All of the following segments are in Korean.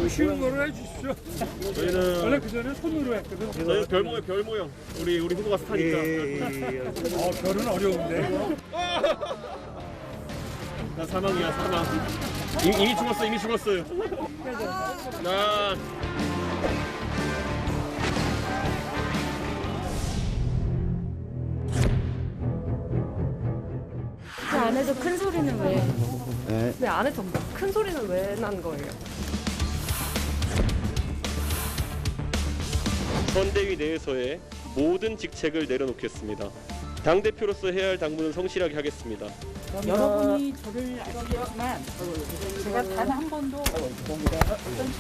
쉬운 거로 해주십시오. 저희는 원래 그 전에 손으로 했거든. 저희는 별 모양. 우리 후보가 스타니까. 별은 어려운데. 나 사망이야 사망. 이미 죽었어요. 나 그 안에서 큰 소리는 왜? 네. 왜 안에서 큰 소리는 왜 난 거예요? 선대위 내에서의 모든 직책을 내려놓겠습니다. 당대표로서 해야 할 당무는 성실하게 하겠습니다. 여러분이 저를 아시겠지만 제가 단 한 번도 어떤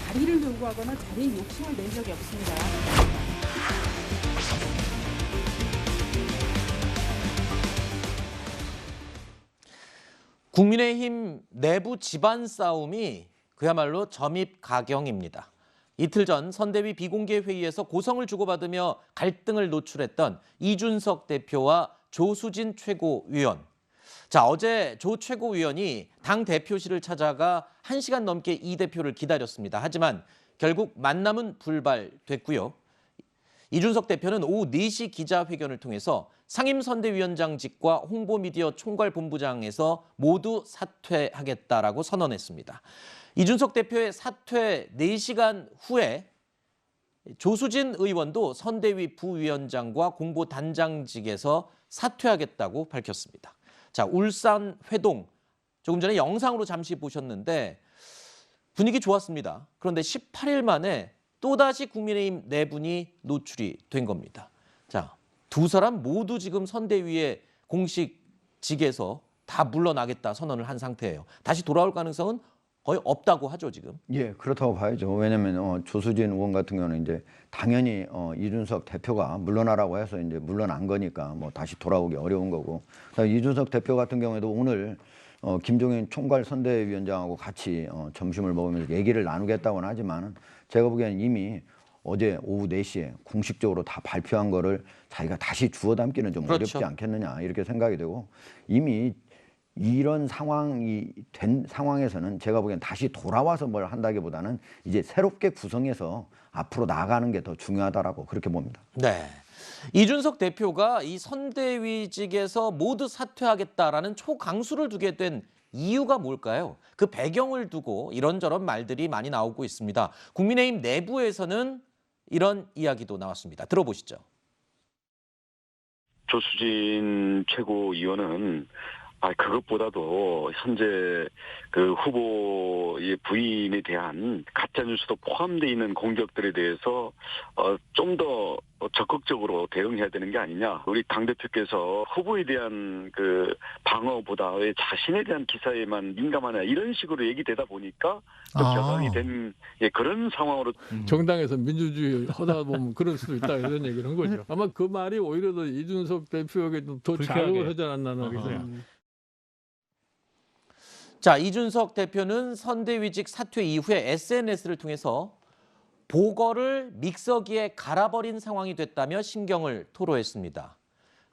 자리를 요구하거나 자리에 욕심을 낸 적이 없습니다. 국민의힘 내부 집안 싸움이 그야말로 점입가경입니다. 이틀 전 선대위 비공개 회의에서 고성을 주고받으며 갈등을 노출했던 이준석 대표와 조수진 최고위원. 자, 어제 조 최고위원이 당 대표실을 찾아가 1시간 넘게 이 대표를 기다렸습니다. 하지만 결국 만남은 불발됐고요. 이준석 대표는 오후 4시 기자회견을 통해서 상임선대위원장직과 홍보미디어 총괄본부장에서 모두 사퇴하겠다라고 선언했습니다. 이준석 대표의 사퇴 4시간 후에 조수진 의원도 선대위 부위원장과 공보단장직에서 사퇴하겠다고 밝혔습니다. 자, 울산 회동 조금 전에 영상으로 잠시 보셨는데 분위기 좋았습니다. 그런데 18일 만에 또다시 국민의힘 내분이 노출이 된 겁니다. 자, 두 사람 모두 지금 선대위의 공식직에서 다 물러나겠다 선언을 한 상태예요. 다시 돌아올 가능성은 거의 없다고 하죠, 지금. 예, 그렇다고 봐야죠. 왜냐면 조수진 의원 같은 경우는 이제 당연히 이준석 대표가 물러나라고 해서 이제 물러난 거니까 뭐 다시 돌아오기 어려운 거고. 이준석 대표 같은 경우에도 오늘 김종인 총괄 선대위원장하고 같이 점심을 먹으면서 얘기를 나누겠다고는 하지만 제가 보기에는 이미 어제 오후 4시에 공식적으로 다 발표한 거를 자기가 다시 주워 담기는 좀 그렇죠. 어렵지 않겠느냐 이렇게 생각이 되고 이미 이런 상황이 된 상황에서는 제가 보기엔 다시 돌아와서 뭘 한다기보다는 이제 새롭게 구성해서 앞으로 나아가는 게 더 중요하다라고 그렇게 봅니다. 네. 이준석 대표가 이 선대위직에서 모두 사퇴하겠다라는 초강수를 두게 된 이유가 뭘까요? 그 배경을 두고 이런저런 말들이 많이 나오고 있습니다. 국민의힘 내부에서는 이런 이야기도 나왔습니다. 들어보시죠. 조수진 최고위원은 그것보다도 현재 그 후보의 부인에 대한 가짜뉴스도 포함되어 있는 공격들에 대해서 좀 더 적극적으로 대응해야 되는 게 아니냐. 우리 당대표께서 후보에 대한 그 방어보다 왜 자신에 대한 기사에만 민감하냐 이런 식으로 얘기되다 보니까 좀 격앙이 된 그런 상황으로. 정당에서 민주주의 하다 보면 그럴 수도 있다 이런 얘기를 한 거죠. 아마 그 말이 오히려 더 이준석 대표에게 더 작용을 하지 않았나 하겠어요. 자, 이준석 대표는 선대위직 사퇴 이후에 SNS를 통해서 보궐을 믹서기에 갈아버린 상황이 됐다며 심경을 토로했습니다.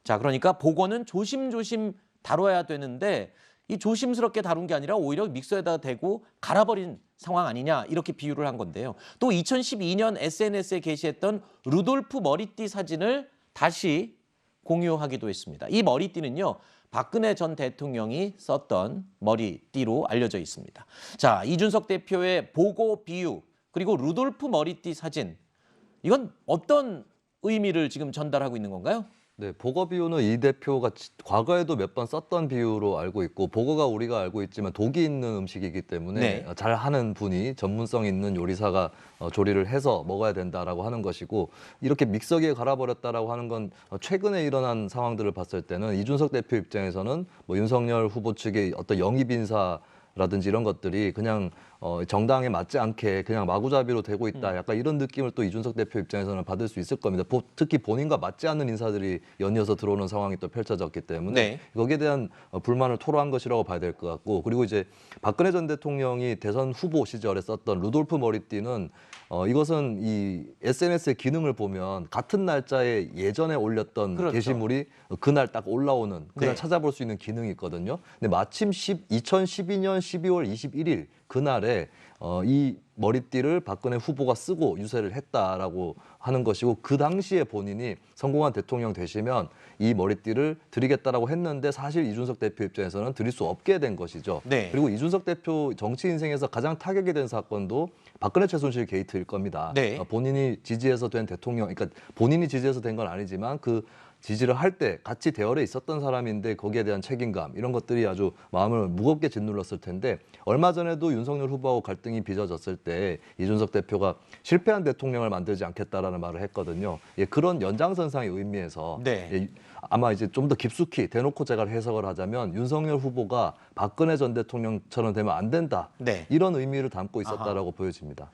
자, 그러니까 보궐은 조심조심 다뤄야 되는데 이 조심스럽게 다룬 게 아니라 오히려 믹서에다 대고 갈아버린 상황 아니냐 이렇게 비유를 한 건데요. 또 2012년 SNS에 게시했던 루돌프 머리띠 사진을 다시 공유하기도 했습니다. 이 머리띠는요. 박근혜 전 대통령이 썼던 머리띠로 알려져 있습니다. 자, 이준석 대표의 보고 비유 그리고 루돌프 머리띠 사진 이건 어떤 의미를 지금 전달하고 있는 건가요? 네, 보거 비유는 이 대표가 과거에도 몇 번 썼던 비유로 알고 있고 보거가 우리가 알고 있지만 독이 있는 음식이기 때문에 네. 잘 하는 분이 전문성 있는 요리사가 조리를 해서 먹어야 된다라고 하는 것이고 이렇게 믹서기에 갈아버렸다라고 하는 건 최근에 일어난 상황들을 봤을 때는 이준석 대표 입장에서는 뭐 윤석열 후보 측의 어떤 영입 인사라든지 이런 것들이 그냥 정당에 맞지 않게 그냥 마구잡이로 되고 있다. 약간 이런 느낌을 또 이준석 대표 입장에서는 받을 수 있을 겁니다. 특히 본인과 맞지 않는 인사들이 연이어서 들어오는 상황이 또 펼쳐졌기 때문에 네. 거기에 대한 불만을 토로한 것이라고 봐야 될 것 같고 그리고 이제 박근혜 전 대통령이 대선 후보 시절에 썼던 루돌프 머리띠는 이것은 이 SNS의 기능을 보면 같은 날짜에 예전에 올렸던 그렇죠. 게시물이 그날 딱 올라오는 그날 네. 찾아볼 수 있는 기능이 있거든요. 근데 마침 2012년 12월 21일 그날에 이 머리띠를 박근혜 후보가 쓰고 유세를 했다라고 하는 것이고 그 당시에 본인이 성공한 대통령 되시면 이 머리띠를 드리겠다라고 했는데 사실 이준석 대표 입장에서는 드릴 수 없게 된 것이죠. 네. 그리고 이준석 대표 정치 인생에서 가장 타격이 된 사건도 박근혜 최순실 게이트일 겁니다. 네. 본인이 지지해서 된 대통령, 그러니까 본인이 지지해서 된 건 아니지만 그 지지를 할 때 같이 대열에 있었던 사람인데 거기에 대한 책임감 이런 것들이 아주 마음을 무겁게 짓눌렀을 텐데 얼마 전에도 윤석열 후보하고 갈등이 빚어졌을 때 이준석 대표가 실패한 대통령을 만들지 않겠다라는 말을 했거든요. 예, 그런 연장선상의 의미에서 네. 예, 아마 이제 좀 더 깊숙이 대놓고 제가 해석을 하자면 윤석열 후보가 박근혜 전 대통령처럼 되면 안 된다. 네. 이런 의미를 담고 있었다라고 보여집니다.